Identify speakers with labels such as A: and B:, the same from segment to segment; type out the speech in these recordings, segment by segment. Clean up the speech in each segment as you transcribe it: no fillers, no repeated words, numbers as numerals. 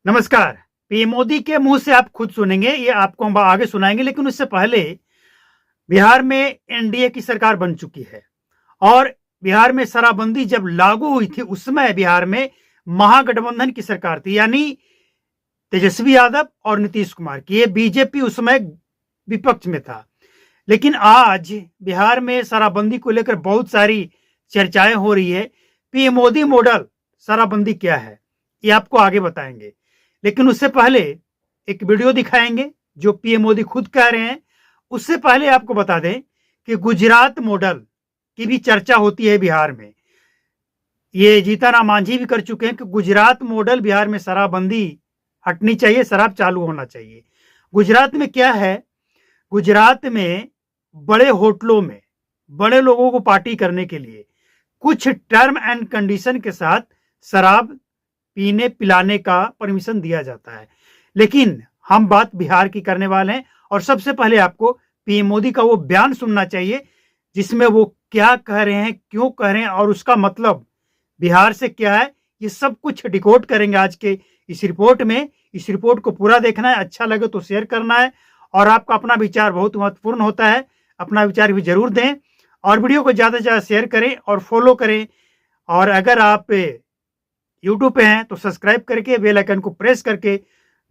A: नमस्कार। पीएम मोदी के मुंह से आप खुद सुनेंगे, ये आपको हम आगे सुनाएंगे, लेकिन उससे पहले बिहार में एनडीए की सरकार बन चुकी है और बिहार में शराबबंदी जब लागू हुई थी उस समय बिहार में महागठबंधन की सरकार थी, यानी तेजस्वी यादव और नीतीश कुमार की। ये बीजेपी उस समय विपक्ष में था। लेकिन आज बिहार में शराबबंदी को लेकर बहुत सारी चर्चाएं हो रही है। पीएम मोदी मॉडल शराबबंदी क्या है ये आपको आगे बताएंगे, लेकिन उससे पहले एक वीडियो दिखाएंगे जो पीएम मोदी खुद कह रहे हैं। उससे पहले आपको बता दें कि गुजरात मॉडल की भी चर्चा होती है बिहार में। ये जीतन मांझी भी कर चुके हैं कि गुजरात मॉडल बिहार में शराबबंदी हटनी चाहिए, शराब चालू होना चाहिए। गुजरात में क्या है, गुजरात में बड़े होटलों में बड़े लोगों को पार्टी करने के लिए कुछ टर्म एंड कंडीशन के साथ शराब पीने पिलाने का परमिशन दिया जाता है। लेकिन हम बात बिहार की करने वाले हैं और सबसे पहले आपको पीएम मोदी का वो बयान सुनना चाहिए जिसमें वो क्या कह रहे हैं, क्यों कह रहे हैं और उसका मतलब बिहार से क्या है। ये सब कुछ डिकोड करेंगे आज के इस रिपोर्ट में। इस रिपोर्ट को पूरा देखना है, अच्छा लगे तो शेयर करना है और आपका अपना विचार बहुत महत्वपूर्ण होता है, अपना विचार भी जरूर दें और वीडियो को ज्यादा से ज्यादा शेयर करें और फॉलो करें। और अगर आप यूट्यूब पे हैं तो सब्सक्राइब करके बेल आइकन को प्रेस करके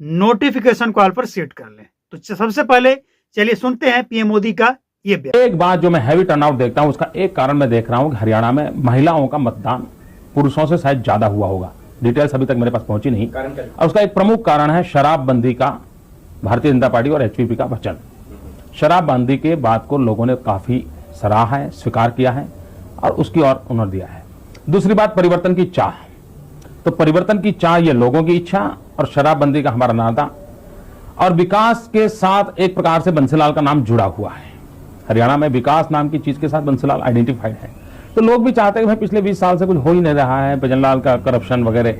A: नोटिफिकेशन को ऑल पर सेट कर लें। तो सबसे पहले चलिए सुनते हैं पीएम मोदी का ये बयान।
B: एक बात जो मैं हैवी टर्नआउट देखता हूं उसका एक कारण मैं देख रहा हूं कि हरियाणा में महिलाओं का मतदान पुरुषों से शायद ज्यादा हुआ होगा। डिटेल्स अभी तक मेरे पास पहुंची नहीं और उसका एक प्रमुख कारण है शराबबंदी का भारतीय जनता पार्टी और एचपीपी का वचन। शराबबंदी के बाद को लोगों ने काफी सराहा है, स्वीकार किया है और उसकी ओर उन्होंने दिया है। दूसरी बात परिवर्तन की चाह, तो परिवर्तन की चाह ये लोगों की इच्छा और शराबबंदी का हमारा नाता और विकास के साथ एक प्रकार से बंसीलाल का नाम जुड़ा हुआ है। हरियाणा में विकास नाम की चीज के साथ बंसीलाल आइडेंटिफाइड है, तो लोग भी चाहते हैं कि भाई पिछले 20 साल से कुछ हो ही नहीं रहा है, भजनलाल का करप्शन वगैरह,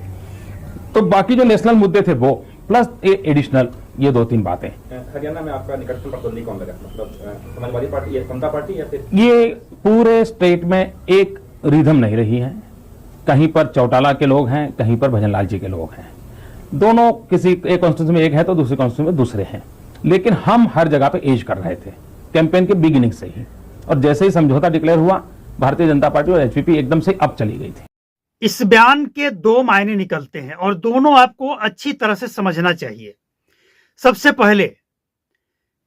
B: तो बाकी जो नेशनल मुद्दे थे वो प्लस एडिशनल ये 2-3 बातें।
C: हरियाणा में आपका निकटतम प्रतिद्वंदी कौन लगा, मतलब समाजवादी पार्टी या जनता पार्टी या फिर?
B: ये पूरे स्टेट में एक रिदम नहीं रही है, कहीं पर चौटाला के लोग हैं, कहीं पर भजनलाल जी के लोग हैं। दोनों किसी एक कॉन्स्टिट्यूंसी में एक है तो दूसरी कॉन्स्टिट्यूंसी में दूसरे हैं, लेकिन हम हर जगह पे एज कर रहे थे कैंपेन के बिगिनिंग से ही। और जैसे ही समझौता डिक्लेयर हुआ भारतीय जनता पार्टी और एचपीपी एकदम से अब चली गई थी।
A: इस बयान के दो मायने निकलते हैं और दोनों आपको अच्छी तरह से समझना चाहिए। सबसे पहले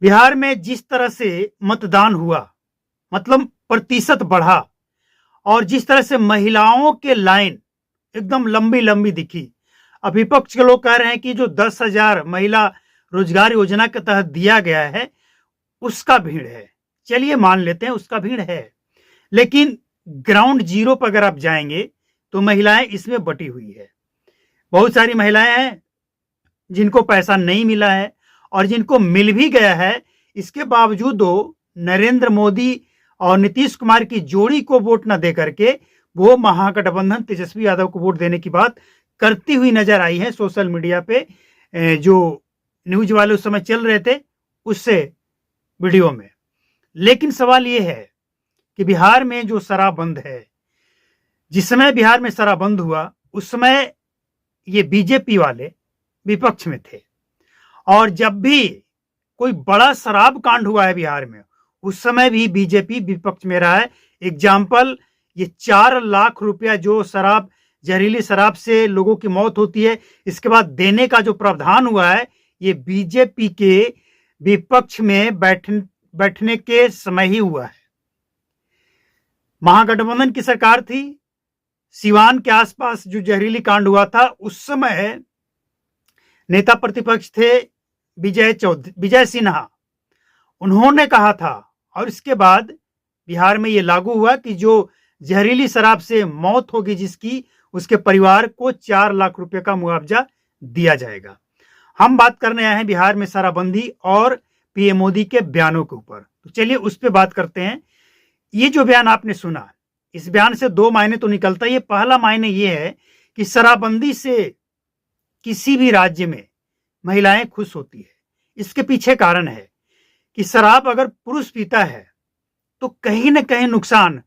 A: बिहार में जिस तरह से मतदान हुआ, मतलब प्रतिशत बढ़ा और जिस तरह से महिलाओं के लाइन एकदम लंबी लंबी दिखी। अब विपक्ष के लोग कह रहे हैं कि जो 10,000 महिला रोजगार योजना के तहत दिया गया है उसका भीड़ है। चलिए मान लेते हैं उसका भीड़ है, लेकिन ग्राउंड जीरो पर अगर आप जाएंगे तो महिलाएं इसमें बटी हुई है। बहुत सारी महिलाएं हैं जिनको पैसा नहीं मिला है और जिनको मिल भी गया है, इसके बावजूद नरेंद्र मोदी और नीतीश कुमार की जोड़ी को वोट न दे करके वो महागठबंधन तेजस्वी यादव को वोट देने की बात करती हुई नजर आई है सोशल मीडिया पे। जो न्यूज वाले उस समय चल रहे थे उससे वीडियो में। लेकिन सवाल ये है कि बिहार में जो शराब बंद है, जिस समय बिहार में शराब बंद हुआ उस समय ये बीजेपी वाले विपक्ष में थे और जब भी कोई बड़ा शराब कांड हुआ है बिहार में उस समय भी बीजेपी विपक्ष में रहा है। एग्जाम्पल, ये 4 लाख रुपया जो शराब, जहरीली शराब से लोगों की मौत होती है, इसके बाद देने का जो प्रावधान हुआ है ये बीजेपी के विपक्ष में बैठने के समय ही हुआ है। महागठबंधन की सरकार थी, सिवान के आसपास जो जहरीली कांड हुआ था उस समय नेता प्रतिपक्ष थे विजय सिन्हा। उन्होंने कहा था और इसके बाद बिहार में यह लागू हुआ कि जो जहरीली शराब से मौत होगी जिसकी, उसके परिवार को 4 लाख रुपए का मुआवजा दिया जाएगा। हम बात करने आए हैं बिहार में शराबबंदी और पीएम मोदी के बयानों के ऊपर, तो चलिए उस पर बात करते हैं। ये जो बयान आपने सुना, इस बयान से 2 मायने तो निकलता है। ये पहला मायने ये है कि शराबबंदी से किसी भी राज्य में महिलाएं खुश होती है। इसके पीछे कारण है कि शराब अगर पुरुष पीता है तो कहीं ना कहीं नुकसान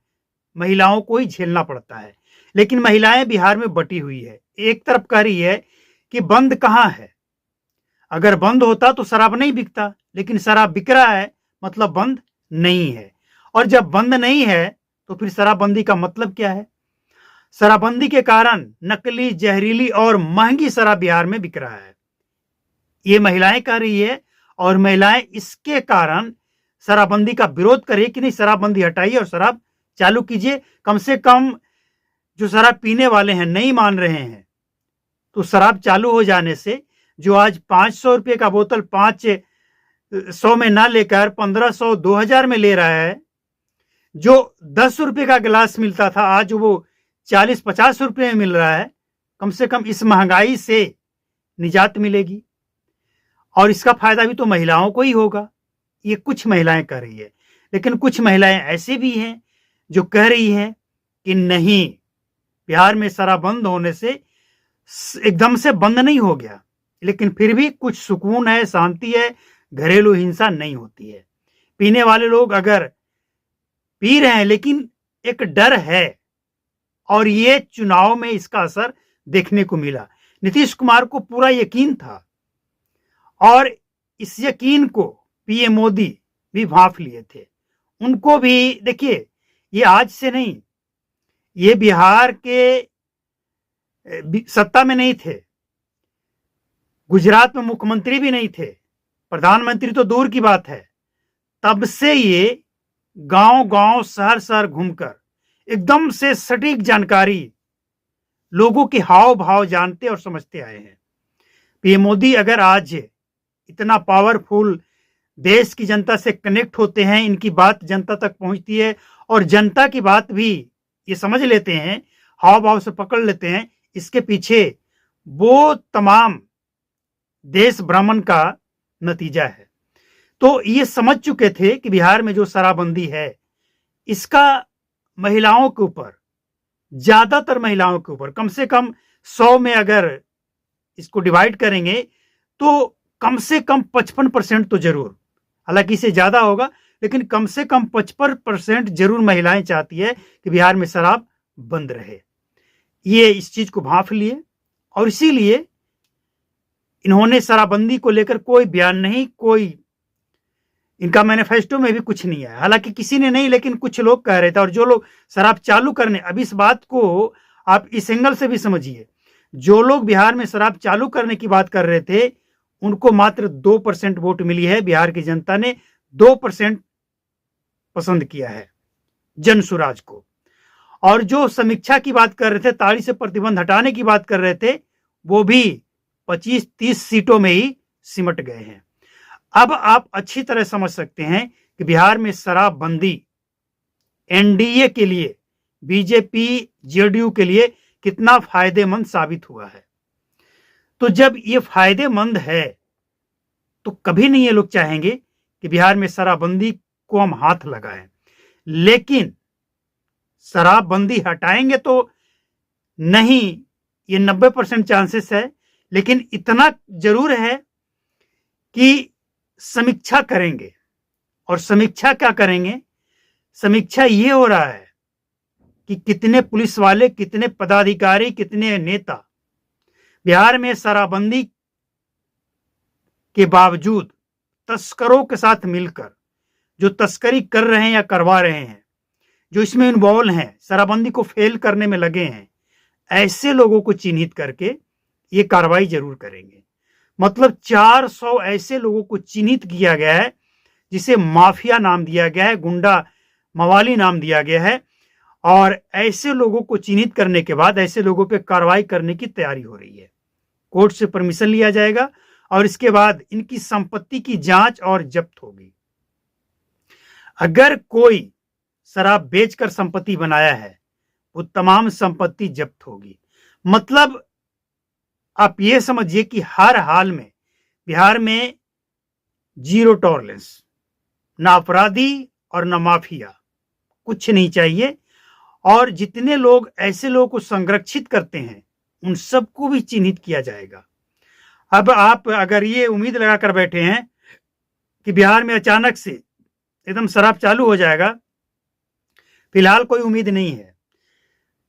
A: महिलाओं को ही झेलना पड़ता है। लेकिन महिलाएं बिहार में बटी हुई है। एक तरफ कह रही है कि बंद कहाँ है। अगर बंद होता तो शराब नहीं बिकता, लेकिन शराब बिक रहा है, मतलब बंद नहीं है। और जब बंद नहीं है तो फिर शराबबंदी का मतलब क्या है? शराबबंदी के कारण नकली, जहरीली और महंगी शराब बिहार में बिक रहा है। ये महिलाएं कह रही है, और महिलाएं इसके कारण शराबबंदी का विरोध कर रही है कि नहीं, शराबबंदी हटाइए और शराब चालू कीजिए। कम से कम जो शराब पीने वाले हैं नहीं मान रहे हैं, तो शराब चालू हो जाने से जो आज 500 रुपये का बोतल 500 में ना लेकर 1500, 2000 में ले रहा है, जो 10 रुपये का गिलास मिलता था आज वो 40-50 रुपये में मिल रहा है। कम से कम इस महंगाई से निजात मिलेगी, और इसका फायदा भी तो महिलाओं को ही होगा। ये कुछ महिलाएं कह रही है, लेकिन कुछ महिलाएं ऐसे भी हैं जो कह रही हैं कि नहीं, बिहार में शराब बंद होने से एकदम से बंद नहीं हो गया, लेकिन फिर भी कुछ सुकून है, शांति है, घरेलू हिंसा नहीं होती है। पीने वाले लोग अगर पी रहे हैं, लेकिन एक डर है, और ये चुनाव में इसका असर देखने को मिला। नीतीश कुमार को पूरा यकीन था, और इस यकीन को पीएम मोदी भी भांप लिए थे। उनको भी देखिए, ये आज से नहीं, ये बिहार के सत्ता में नहीं थे, गुजरात में मुख्यमंत्री भी नहीं थे, प्रधानमंत्री तो दूर की बात है, तब से ये गांव-गांव, शहर-शहर घूमकर एकदम से सटीक जानकारी, लोगों के हाव भाव जानते और समझते आए हैं। पीएम मोदी अगर आज इतना पावरफुल, देश की जनता से कनेक्ट होते हैं, इनकी बात जनता तक पहुंचती है, और जनता की बात भी ये समझ लेते हैं, हाव भाव से पकड़ लेते हैं, इसके पीछे वो तमाम देश भ्रमण का नतीजा है। तो ये समझ चुके थे कि बिहार में जो शराबबंदी है, इसका महिलाओं के ऊपर, ज्यादातर महिलाओं के ऊपर, कम से कम 100 में अगर इसको डिवाइड करेंगे तो कम से कम 55% तो जरूर, हालांकि इससे ज्यादा होगा, लेकिन कम से कम 55% जरूर महिलाएं चाहती है कि बिहार में शराब बंद रहे। ये इस चीज को भांप लिए, और इसीलिए इन्होंने शराबबंदी को लेकर कोई बयान नहीं, कोई इनका मैनिफेस्टो में भी कुछ नहीं है। हालांकि किसी ने नहीं, लेकिन कुछ लोग कह रहे थे, और जो लोग शराब चालू करने, अब इस बात को आप इस एंगल से भी समझिए, जो लोग बिहार में शराब चालू करने की बात कर रहे थे, उनको मात्र 2% वोट मिली है। बिहार की जनता ने 2% पसंद किया है जनसुराज को। और जो समीक्षा की बात कर रहे थे, ताड़ी से प्रतिबंध हटाने की बात कर रहे थे, वो भी 25-30 सीटों में ही सिमट गए हैं। अब आप अच्छी तरह समझ सकते हैं कि बिहार में शराबबंदी एनडीए के लिए, बीजेपी, जेडीयू के लिए कितना फायदेमंद साबित हुआ है। तो जब ये फायदेमंद है, तो कभी नहीं ये लोग चाहेंगे कि बिहार में शराबबंदी को हम हाथ लगाएं। लेकिन शराबबंदी हटाएंगे तो नहीं, ये 90% चांसेस है, लेकिन इतना जरूर है कि समीक्षा करेंगे। और समीक्षा क्या करेंगे? समीक्षा ये हो रहा है कि कितने पुलिस वाले, कितने पदाधिकारी, कितने नेता बिहार में शराबबंदी के बावजूद तस्करों के साथ मिलकर जो तस्करी कर रहे हैं या करवा रहे हैं, जो इसमें इन्वॉल्व हैं, शराबबंदी को फेल करने में लगे हैं, ऐसे लोगों को चिन्हित करके ये कार्रवाई जरूर करेंगे। मतलब 400 ऐसे लोगों को चिन्हित किया गया है, जिसे माफिया नाम दिया गया है, गुंडा मवाली नाम दिया गया है, और ऐसे लोगों को चिन्हित करने के बाद ऐसे लोगों पे कार्रवाई करने की तैयारी हो रही है। कोर्ट से परमिशन लिया जाएगा, और इसके बाद इनकी संपत्ति की जांच और जब्त होगी। अगर कोई शराब बेचकर संपत्ति बनाया है, वो तमाम संपत्ति जब्त होगी। मतलब आप ये समझिए कि हर हाल में बिहार में जीरो टॉलरेंस, ना अपराधी और ना माफिया, कुछ नहीं चाहिए। और जितने लोग ऐसे लोगों को संरक्षित करते हैं, उन सबको भी चिन्हित किया जाएगा। अब आप अगर ये उम्मीद लगाकर बैठे हैं कि बिहार में अचानक से एकदम शराब चालू हो जाएगा, फिलहाल कोई उम्मीद नहीं है।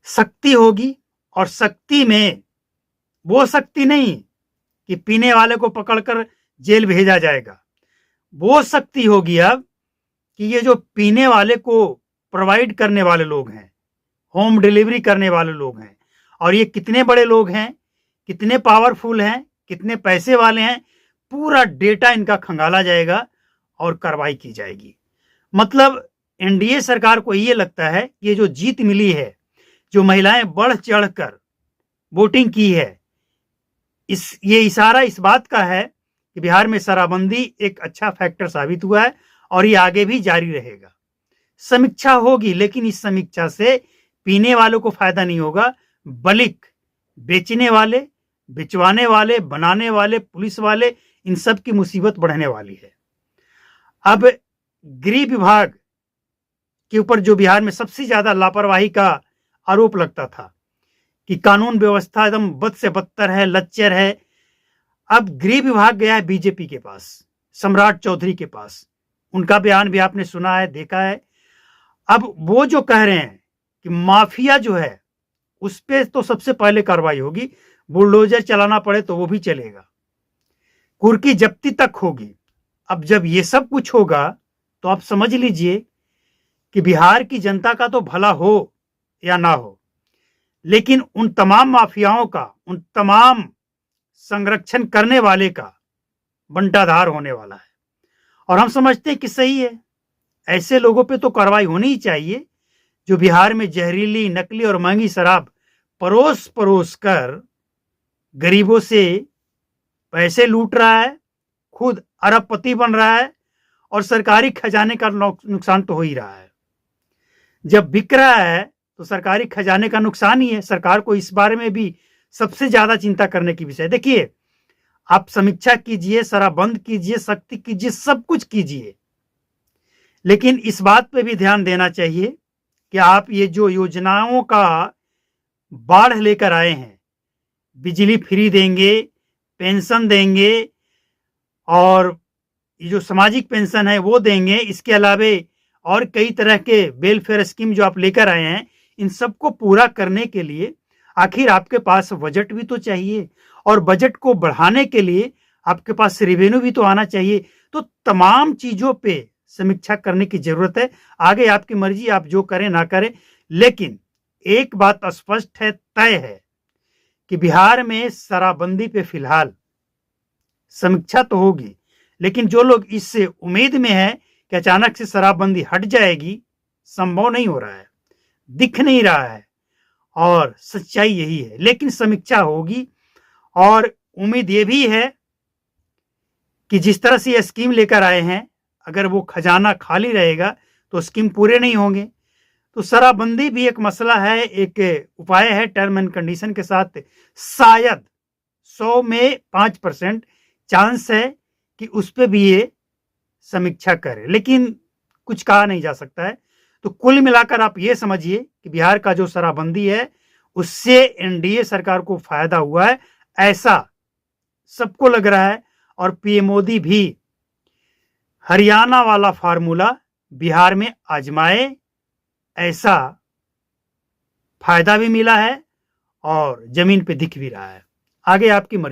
A: शक्ति होगी, और शक्ति में वो शक्ति नहीं कि पीने वाले को पकड़कर जेल भेजा जाएगा। वो शक्ति होगी अब कि ये जो पीने वाले को प्रोवाइड करने वाले लोग हैं, होम डिलीवरी करने वाले लोग हैं, और ये कितने बड़े लोग हैं, कितने पावरफुल हैं, कितने पैसे वाले हैं, पूरा डेटा इनका खंगाला जाएगा और कार्रवाई की जाएगी। मतलब एनडीए सरकार को ये लगता है कि ये जो जीत मिली है, जो महिलाएं बढ़ चढ़कर वोटिंग की है, ये इशारा इस बात का है कि बिहार में शराबबंदी एक अच्छा फैक्टर साबित हुआ है और ये आगे भी जारी रहेगा। समीक्षा होगी, लेकिन इस समीक्षा से पीने वालों को फायदा नहीं होगा, बल्कि बेचने वाले, बिचवाने वाले, बनाने वाले, पुलिस वाले, इन सब की मुसीबत बढ़ने वाली है। अब गृह विभाग के ऊपर जो बिहार में सबसे ज्यादा लापरवाही का आरोप लगता था कि कानून व्यवस्था एकदम बद से बदतर है, लच्चर है, अब गृह विभाग गया है बीजेपी के पास, सम्राट चौधरी के पास। उनका बयान भी आपने सुना है, देखा है। अब वो जो कह रहे हैं कि माफिया जो है उस पर तो सबसे पहले कार्रवाई होगी, बुलडोजर चलाना पड़े तो वो भी चलेगा, कुर्की जब्ती तक होगी। अब जब ये सब कुछ होगा तो आप समझ लीजिए कि बिहार की जनता का तो भला हो या ना हो, लेकिन उन तमाम माफियाओं का, उन तमाम संरक्षण करने वाले का बंटाधार होने वाला है। और हम समझते हैं कि सही है, ऐसे लोगों पे तो कार्रवाई होनी ही चाहिए जो बिहार में जहरीली, नकली और महंगी शराब परोस परोस कर गरीबों से पैसे लूट रहा है, खुद अरबपति बन रहा है और सरकारी खजाने का नुकसान तो हो ही रहा है। जब बिक रहा है तो सरकारी खजाने का नुकसान ही है। सरकार को इस बारे में भी सबसे ज्यादा चिंता करने की विषय। देखिए, आप समीक्षा कीजिए, शराब बंद कीजिए, सख्ती कीजिए, सब कुछ कीजिए, लेकिन इस बात पे भी ध्यान देना चाहिए कि आप ये जो योजनाओं का बाढ़ लेकर आए हैं, बिजली फ्री देंगे, पेंशन देंगे और ये जो सामाजिक पेंशन है वो देंगे, इसके अलावे और कई तरह के वेलफेयर स्कीम जो आप लेकर आए हैं, इन सबको पूरा करने के लिए आखिर आपके पास बजट भी तो चाहिए, और बजट को बढ़ाने के लिए आपके पास रेवेन्यू भी तो आना चाहिए। तो तमाम चीजों पे समीक्षा करने की जरूरत है। आगे आपकी मर्जी, आप जो करें ना करें, लेकिन एक बात स्पष्ट है, तय है कि बिहार में शराबबंदी पे फिलहाल समीक्षा तो होगी, लेकिन जो लोग इससे उम्मीद में है कि अचानक से शराबबंदी हट जाएगी, संभव नहीं हो रहा है, दिख नहीं रहा है, और सच्चाई यही है। लेकिन समीक्षा होगी और उम्मीद ये भी है कि जिस तरह से ये स्कीम लेकर आए हैं, अगर वो खजाना खाली रहेगा तो स्कीम पूरे नहीं होंगे। तो शराबबंदी भी एक मसला है, एक उपाय है। टर्म एंड कंडीशन के साथ शायद 100 में 5% चांस है कि उस पर भी ये समीक्षा करे, लेकिन कुछ कहा नहीं जा सकता है। तो कुल मिलाकर आप ये समझिए कि बिहार का जो शराबबंदी है उससे एनडीए सरकार को फायदा हुआ है, ऐसा सबको लग रहा है। और पीएम मोदी भी हरियाणा वाला फार्मूला बिहार में आजमाए, ऐसा फायदा भी मिला है और जमीन पे दिख भी रहा है। आगे आपकी मर्जी।